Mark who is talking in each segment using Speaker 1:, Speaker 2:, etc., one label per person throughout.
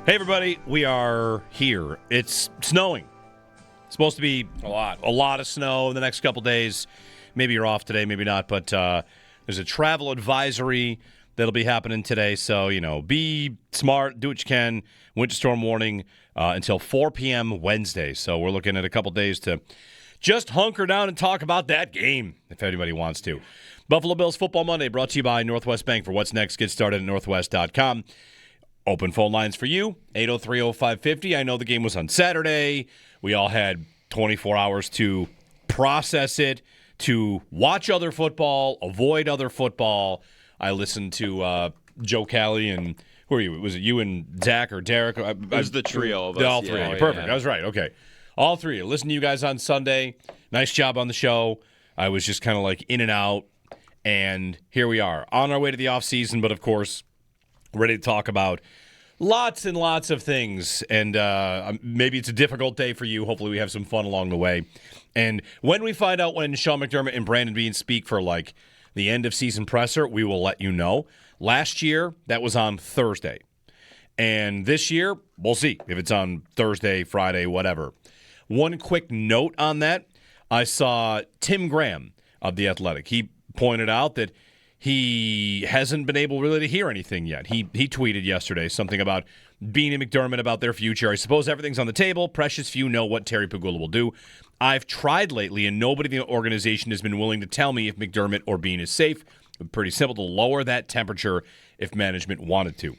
Speaker 1: Hey, everybody. We are here. It's snowing. It's supposed to be a lot of snow in the next couple days. Maybe you're off today, maybe not. But there's a travel advisory that'll be happening today. So, be smart. Do what you can. Winter storm warning until 4 p.m. Wednesday. So we're looking at a couple days to just hunker down and talk about that game, if anybody wants to. Buffalo Bills Football Monday brought to you by Northwest Bank. For what's next, get started at northwest.com. Open phone lines for you, 803-0550. I know the game was on Saturday. We all had 24 hours to process it, to watch other football, avoid other football. I listened to Joe Callie and who are you? Was it you and Zach or Derek?
Speaker 2: It was the trio of us.
Speaker 1: All three. Perfect. I was right. Okay. All three. Listen to you guys on Sunday. Nice job on the show. I was just kind of like in and out. And here we are on our way to the offseason, but of course, ready to talk about lots and lots of things. And maybe it's a difficult day for you. Hopefully we have some fun along the way. And when we find out when Sean McDermott and Brandon Beane speak for like the end of season presser, we will let you know. Last year, that was on Thursday. And this year, we'll see if it's on Thursday, Friday, whatever. One quick note on that. I saw Tim Graham of The Athletic. He pointed out that he hasn't been able really to hear anything yet. He tweeted yesterday something about Beane and McDermott about their future. I suppose everything's on the table. Precious few know what Terry Pegula will do. I've tried lately, and nobody in the organization has been willing to tell me if McDermott or Beane is safe. It's pretty simple to lower that temperature if management wanted to.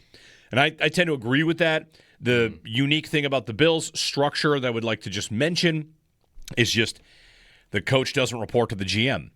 Speaker 1: And I tend to agree with that. The unique thing about the Bills' structure that I would like to just mention is just the coach doesn't report to the GM.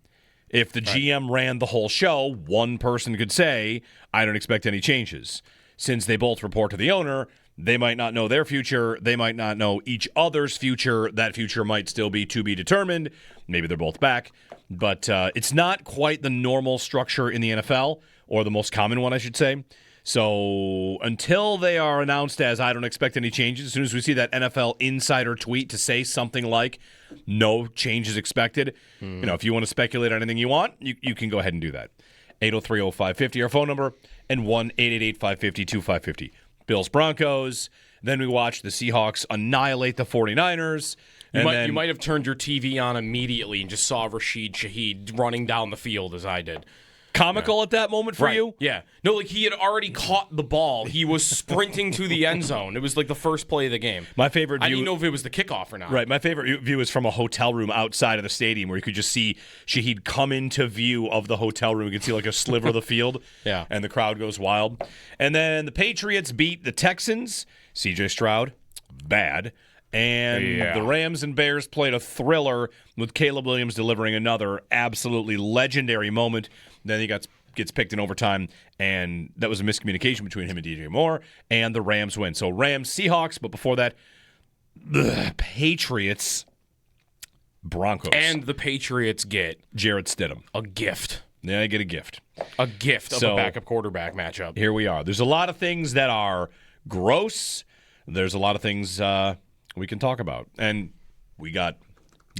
Speaker 1: If the GM ran the whole show, one person could say, I don't expect any changes. Since they both report to the owner, they might not know their future. They might not know each other's future. That future might still be to be determined. Maybe they're both back. But it's not quite the normal structure in the NFL, or the most common one, I should say. So until they are announced as I don't expect any changes, as soon as we see that NFL insider tweet to say something like no changes expected, if you want to speculate on anything you want, you can go ahead and do that. 803-0550, our phone number, and 1-888-550-2550. Bills Broncos. Then we watch the Seahawks annihilate the 49ers.
Speaker 3: You might have turned your TV on immediately and just saw Rashid Shaheed running down the field as I did.
Speaker 1: Comical at that moment for you?
Speaker 3: Yeah. No, he had already caught the ball. He was sprinting to the end zone. It was like the first play of the game.
Speaker 1: My favorite view,
Speaker 3: I didn't know if it was the kickoff or not.
Speaker 1: Right. My favorite view is from a hotel room outside of the stadium where you could just see Shaheed come into view of the hotel room. You could see like a sliver of the field.
Speaker 3: Yeah.
Speaker 1: And the crowd goes wild. And then the Patriots beat the Texans. CJ Stroud, bad. And the Rams and Bears played a thriller with Caleb Williams delivering another absolutely legendary moment. Then he gets picked in overtime, and that was a miscommunication between him and DJ Moore, and the Rams win. So Rams, Seahawks, but before that, the Patriots, Broncos.
Speaker 3: And the Patriots get
Speaker 1: Jarrett Stidham.
Speaker 3: a gift.
Speaker 1: Yeah, I get a gift.
Speaker 3: A gift of a backup quarterback matchup.
Speaker 1: Here we are. There's a lot of things that are gross. There's a lot of things we can talk about. And we got...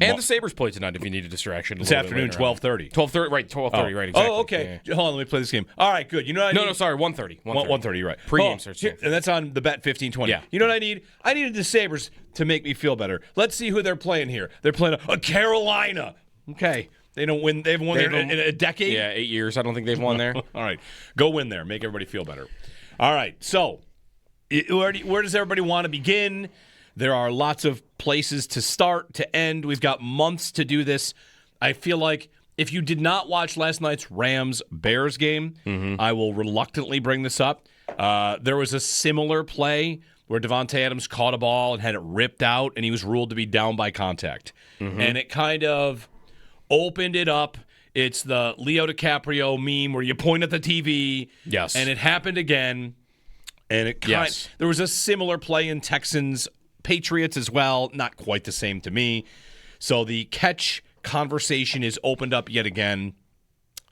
Speaker 3: And the Sabres play tonight if you need a distraction.
Speaker 1: This afternoon, 12:30.
Speaker 3: 12:30, right, 12:30, right, exactly.
Speaker 1: Oh, okay. Yeah. Hold on, let me play this game. All right, good. You know what I need?
Speaker 3: No, sorry, 1:30.
Speaker 1: 1:30, you're right.
Speaker 3: Pre-game starts.
Speaker 1: And that's on the Bet 1520.
Speaker 3: Yeah.
Speaker 1: You know what I need? I needed the Sabres to make me feel better. Let's see who they're playing here. They're playing a Carolina. Okay. They don't win. They haven't won there in a decade?
Speaker 3: Yeah, 8 years. I don't think they've won there.
Speaker 1: All right. Go win there. Make everybody feel better. All right. So, where does everybody want to begin? There are lots of places to start, to end. We've got months to do this. I feel like if you did not watch last night's Rams-Bears game, I will reluctantly bring this up. There was a similar play where Devontae Adams caught a ball and had it ripped out, and he was ruled to be down by contact. And it kind of opened it up. It's the Leo DiCaprio meme where you point at the TV.
Speaker 3: Yes.
Speaker 1: And it happened again. And there was a similar play in Texans Patriots as well, not quite the same to me. So the catch conversation is opened up yet again.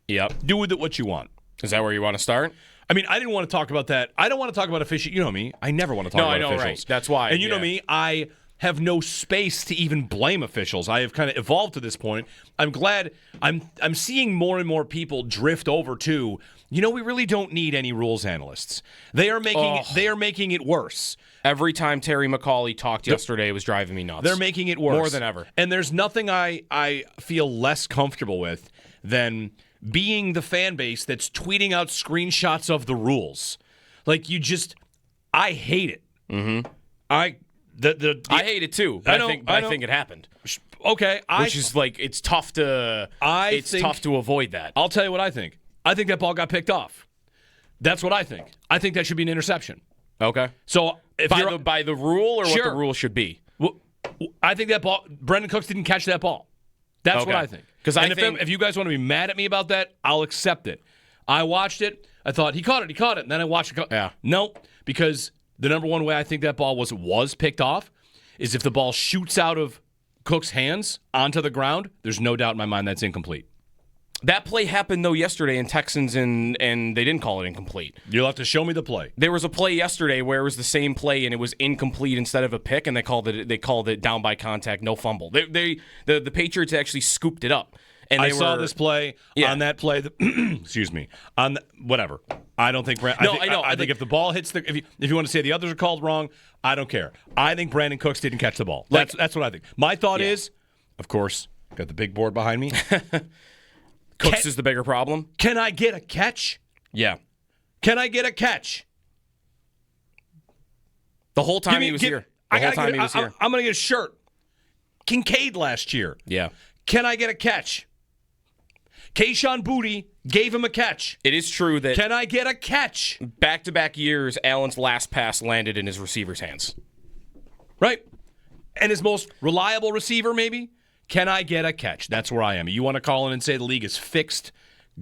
Speaker 3: Yep.
Speaker 1: Do with it what you want.
Speaker 3: Is that where you want to start?
Speaker 1: I mean, I didn't want to talk about that. I don't want to talk about officiating. You know me. I never want to talk about officials.
Speaker 3: Right. That's why.
Speaker 1: And you know me. I have no space to even blame officials. I have kind of evolved to this point. I'm glad I'm seeing more and more people drift over to, we really don't need any rules analysts. They are making it worse.
Speaker 3: Every time Terry McAuley talked yesterday, it was driving me nuts.
Speaker 1: They're making it worse.
Speaker 3: More than ever. And
Speaker 1: there's nothing I feel less comfortable with than being the fan base that's tweeting out screenshots of the rules. Like, I hate it.
Speaker 3: Mm-hmm.
Speaker 1: I
Speaker 3: hate it too. But I think it happened.
Speaker 1: Okay.
Speaker 3: Which is like, it's tough to avoid that.
Speaker 1: I'll tell you what I think. I think that ball got picked off. That's what I think. I think that should be an interception.
Speaker 3: Okay.
Speaker 1: So
Speaker 3: by the rule or
Speaker 1: sure.
Speaker 3: what the rule should be?
Speaker 1: Well, I think that ball, Brandin Cooks didn't catch that ball. That's what I think. Because if you guys want to be mad at me about that, I'll accept it. I watched it. I thought, he caught it. And then I watched it.
Speaker 3: Yeah.
Speaker 1: No, because the number one way I think that ball was picked off is if the ball shoots out of Cook's hands onto the ground, there's no doubt in my mind that's incomplete.
Speaker 3: That play happened, though, yesterday in Texans, and they didn't call it incomplete.
Speaker 1: You'll have to show me the play.
Speaker 3: There was a play yesterday where it was the same play, and it was incomplete instead of a pick, and they called it down by contact, no fumble. The Patriots actually scooped it up. And
Speaker 1: I saw this play on that play. Excuse me. Whatever. I don't think. I think if the ball hits the. If you want to say the others are called wrong, I don't care. I think Brandin Cooks didn't catch the ball. That's what I think. My thought is, of course, got the big board behind me.
Speaker 3: Cooks is the bigger problem.
Speaker 1: Can I get a catch?
Speaker 3: Yeah.
Speaker 1: Can I get a catch?
Speaker 3: The whole time he was here. I'm going
Speaker 1: to get a shirt. Kincaid last year.
Speaker 3: Yeah.
Speaker 1: Can I get a catch? Kayshon Boutte gave him a catch.
Speaker 3: It is true that...
Speaker 1: Can I get a catch?
Speaker 3: Back-to-back years, Allen's last pass landed in his receiver's hands.
Speaker 1: Right. And his most reliable receiver, maybe? Can I get a catch? That's where I am. You want to call in and say the league is fixed?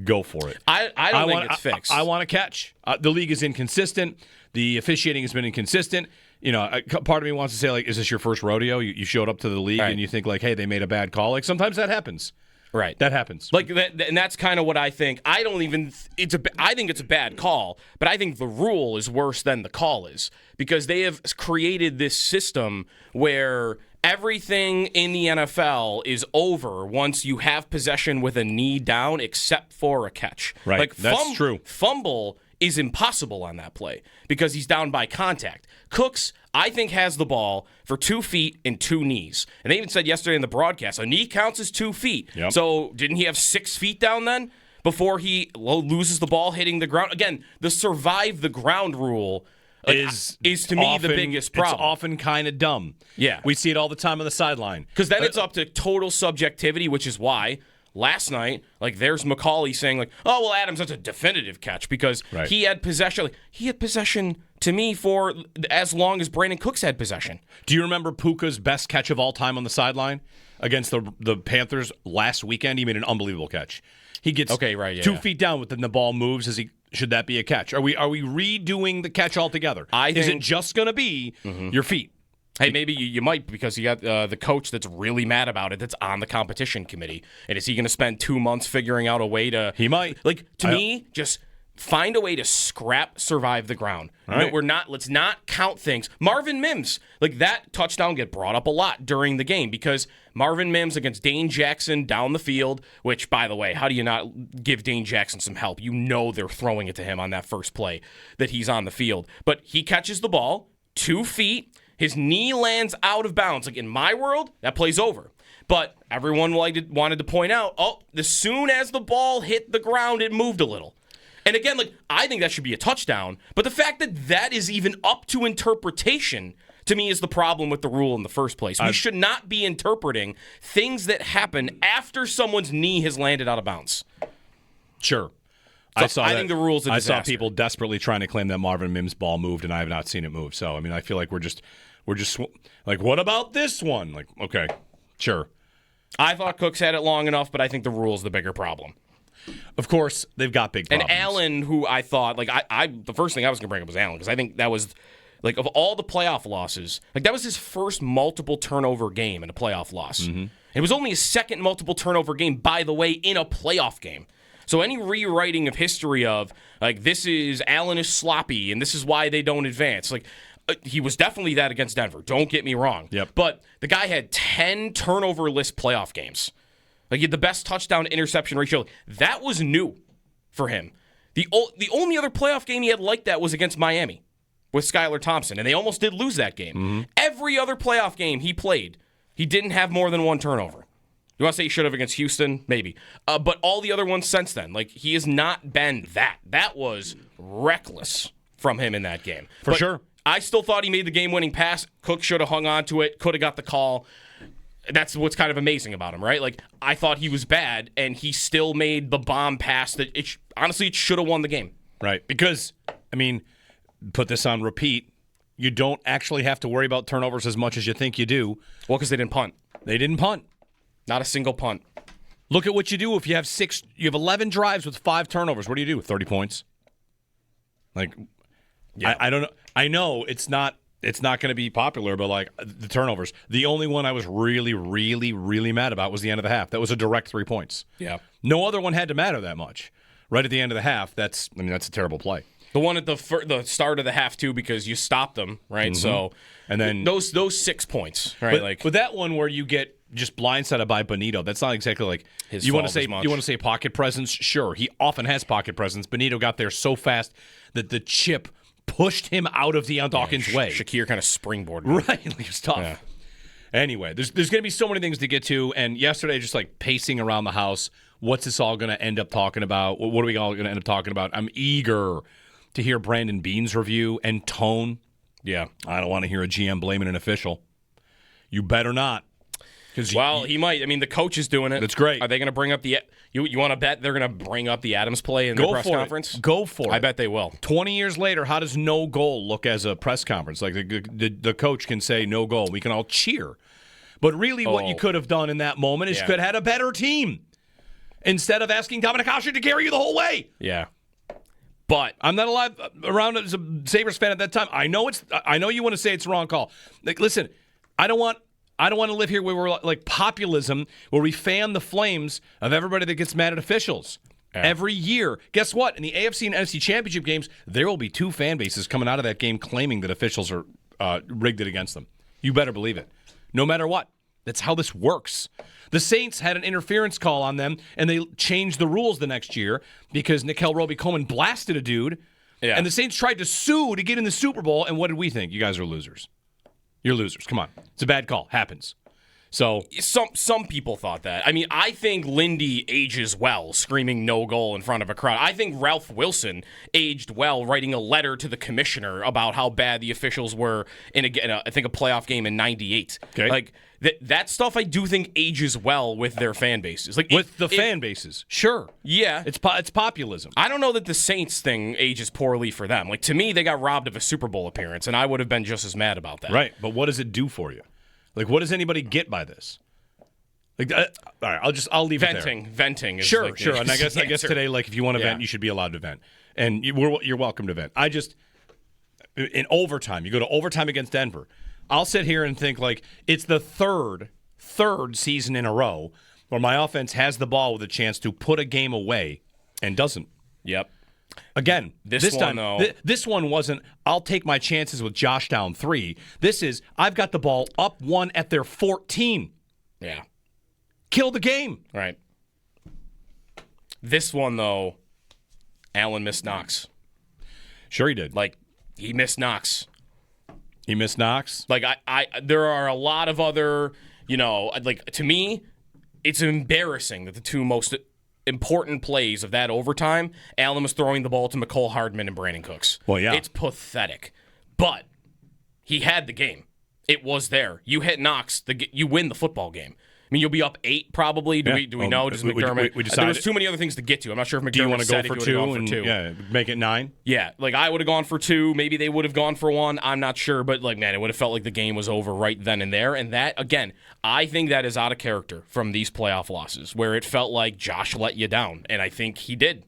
Speaker 1: Go for it.
Speaker 3: I don't think it's fixed.
Speaker 1: I want a catch. The league is inconsistent. The officiating has been inconsistent. Part of me wants to say, like, is this your first rodeo? You showed up to the league and you think, like, hey, they made a bad call. Like, sometimes that happens.
Speaker 3: Right.
Speaker 1: That happens.
Speaker 3: Like that, and that's kind of what I think. I think it's a bad call, but I think the rule is worse than the call is because they have created this system where everything in the NFL is over once you have possession with a knee down except for a catch.
Speaker 1: Right.
Speaker 3: Like
Speaker 1: that's true.
Speaker 3: Fumble is impossible on that play because he's down by contact. Cooks, I think, has the ball for 2 feet and 2 knees. And they even said yesterday in the broadcast, a knee counts as 2 feet.
Speaker 1: Yep.
Speaker 3: So didn't he have 6 feet down then before he loses the ball hitting the ground? Again, the survive the ground rule is to me the biggest problem.
Speaker 1: It's often kind of dumb.
Speaker 3: Yeah.
Speaker 1: We see it all the time on the sideline.
Speaker 3: Because then it's up to total subjectivity, which is why last night, like, there's McAuley saying, like, oh, well, Adams, that's a definitive catch because he had possession. Like, he had possession to me for as long as Brandin Cooks had possession.
Speaker 1: Do you remember Puka's best catch of all time on the sideline against the Panthers last weekend? He made an unbelievable catch. He gets 2 feet down, but then the ball moves. Should that be a catch? Are we redoing the catch altogether? Is it just going to be your feet?
Speaker 3: Hey, maybe you might because you got the coach that's really mad about it that's on the competition committee. And is he going to spend 2 months figuring out a way to...
Speaker 1: He might.
Speaker 3: Like, to me, just find a way to survive the ground.
Speaker 1: Right.
Speaker 3: Let's not count things. Marvin Mims, like that touchdown get brought up a lot during the game because Marvin Mims against Dane Jackson down the field, which, by the way, how do you not give Dane Jackson some help? You know they're throwing it to him on that first play that he's on the field. But he catches the ball, 2 feet, his knee lands out of bounds. Like, in my world, that play's over. But everyone wanted to point out, as soon as the ball hit the ground, it moved a little. And again, like, I think that should be a touchdown. But the fact that is even up to interpretation, to me, is the problem with the rule in the first place. We should not be interpreting things that happen after someone's knee has landed out of bounds.
Speaker 1: Sure.
Speaker 3: So I think the rule's a disaster.
Speaker 1: I saw people desperately trying to claim that Marvin Mims' ball moved, and I have not seen it move. So, I mean, I feel like we're just like, what about this one? Like, okay, sure.
Speaker 3: I thought Cooks had it long enough, but I think the rule's the bigger problem.
Speaker 1: Of course, they've got big problems.
Speaker 3: And Allen, who I thought, like, the first thing I was going to bring up was Allen, because I think that was, like, of all the playoff losses, like, that was his first multiple turnover game in a playoff loss. Mm-hmm. It was only his second multiple turnover game, by the way, in a playoff game. So any rewriting of history of, like, Allen is sloppy and this is why they don't advance, like, He was definitely that against Denver. Don't get me wrong.
Speaker 1: Yep.
Speaker 3: But the guy had 10 turnover-less playoff games. Like, he had the best touchdown-interception ratio. That was new for him. The only other playoff game he had like that was against Miami with Skylar Thompson, and they almost did lose that game.
Speaker 1: Mm-hmm.
Speaker 3: Every other playoff game he played, he didn't have more than one turnover. You want to say he should have against Houston? Maybe. But all the other ones since then, like, he has not been that. That was reckless from him in that game.
Speaker 1: For sure.
Speaker 3: I still thought he made the game-winning pass. Cook should have hung on to it, could have got the call. That's what's kind of amazing about him, right? Like, I thought he was bad, and he still made the bomb pass that, honestly, it should have won the game.
Speaker 1: Right. Because, I mean, put this on repeat, you don't actually have to worry about turnovers as much as you think you do.
Speaker 3: Well, because they didn't punt.
Speaker 1: They didn't punt.
Speaker 3: Not a single punt.
Speaker 1: Look at what you do if you have 11 drives with 5 turnovers. What do you do? 30 points? Like, yeah. I don't know. I know it's not going to be popular, but like the turnovers. The only one I was really, really, really mad about was the end of the half. That was a direct 3 points.
Speaker 3: Yeah.
Speaker 1: No other one had to matter that much. Right at the end of the half, that's a terrible play.
Speaker 3: The one at the start of the half too, because you stopped them, right?
Speaker 1: Mm-hmm.
Speaker 3: So,
Speaker 1: and then
Speaker 3: those 6 points, right?
Speaker 1: But that one where you get just blindsided by Benito, that's not exactly like
Speaker 3: his
Speaker 1: you
Speaker 3: fault
Speaker 1: want to say.
Speaker 3: as much.
Speaker 1: You want to say pocket presence? Sure, he often has pocket presence. Benito got there so fast that the chip pushed him out of Deion Dawkins' way.
Speaker 3: Shakir kind of springboarded.
Speaker 1: Right, it was tough. Yeah. Anyway, there's going to be so many things to get to, and yesterday just like pacing around the house. What's this all going to end up talking about? What are we all going to end up talking about? I'm eager to hear Brandon Beane's review and tone.
Speaker 3: Yeah.
Speaker 1: I don't want to hear a GM blaming an official. You better not.
Speaker 3: Well, he might. I mean, the coach is doing it.
Speaker 1: That's great.
Speaker 3: Are they going to bring up the – you want to bet they're going to bring up the Adams play in the press conference?
Speaker 1: Go for it.
Speaker 3: I bet they will.
Speaker 1: 20 years later, how does no goal look as a press conference? Like the coach can say no goal. We can all cheer. But really what you could have done in that moment is you could have had a better team instead of asking Dominic Hasek to carry you the whole way.
Speaker 3: Yeah. But
Speaker 1: I'm not alive around as a Sabres fan at that time. I know you want to say it's a wrong call. Like, listen, I don't want to live here where we're like populism, where we fan the flames of everybody that gets mad at officials. Yeah. Every year. Guess what? In the AFC and NFC championship games, there will be 2 fan bases coming out of that game claiming that officials are rigged it against them. You better believe it. No matter what. That's how this works. The Saints had an interference call on them, and they changed the rules the next year because Nickel Roby-Coleman blasted a dude, and the Saints tried to sue to get in the Super Bowl, and what did we think? You guys are losers. You're losers. Come on. It's a bad call. Happens. So
Speaker 3: some people thought that. I mean, I think Lindy ages well, screaming no goal in front of a crowd. I think Ralph Wilson aged well, writing a letter to the commissioner about how bad the officials were in a playoff game in '98.
Speaker 1: Okay.
Speaker 3: Like that stuff, I do think ages well with their fan bases. Like
Speaker 1: fan bases, sure.
Speaker 3: Yeah,
Speaker 1: it's populism.
Speaker 3: I don't know that the Saints thing ages poorly for them. Like, to me, they got robbed of a Super Bowl appearance, and I would have been just as mad about that.
Speaker 1: Right, but what does it do for you? Like, what does anybody get by this? Like, all right, I'll leave it there.
Speaker 3: Venting. Is
Speaker 1: sure. And I guess today, like, if you want to vent, you should be allowed to vent, and you're welcome to vent. I just in overtime, you go to overtime against Denver. I'll sit here and think like it's the third season in a row where my offense has the ball with a chance to put a game away and doesn't.
Speaker 3: Yep.
Speaker 1: Again, this
Speaker 3: one,
Speaker 1: time,
Speaker 3: though,
Speaker 1: this one wasn't, I'll take my chances with Josh down 3. This is, I've got the ball up 1 at their 14.
Speaker 3: Yeah.
Speaker 1: Kill the game.
Speaker 3: Right. This one, though, Allen missed Knox.
Speaker 1: Sure he did.
Speaker 3: Like, he missed Knox.
Speaker 1: He missed Knox?
Speaker 3: Like, there are a lot of other, like, to me, it's embarrassing that the 2 most important plays of that overtime, Allen was throwing the ball to Mecole Hardman and Brandin Cooks.
Speaker 1: Well, yeah.
Speaker 3: It's pathetic. But he had the game. It was there. You hit Knox, you win the football game. I mean, you'll be up 8 probably. Do we know? Does McDermott?
Speaker 1: We decided.
Speaker 3: There was too many other things to get to. I'm not sure if McDermott
Speaker 1: Do you want to go
Speaker 3: said
Speaker 1: for
Speaker 3: if he
Speaker 1: 2
Speaker 3: would've gone
Speaker 1: and
Speaker 3: for 2.
Speaker 1: make it 9?
Speaker 3: Yeah, like I would have gone for 2. Maybe they would have gone for 1. I'm not sure, but like, man, it would have felt like the game was over right then and there. And that, again, I think that is out of character from these playoff losses, where it felt like Josh let you down, and I think he did.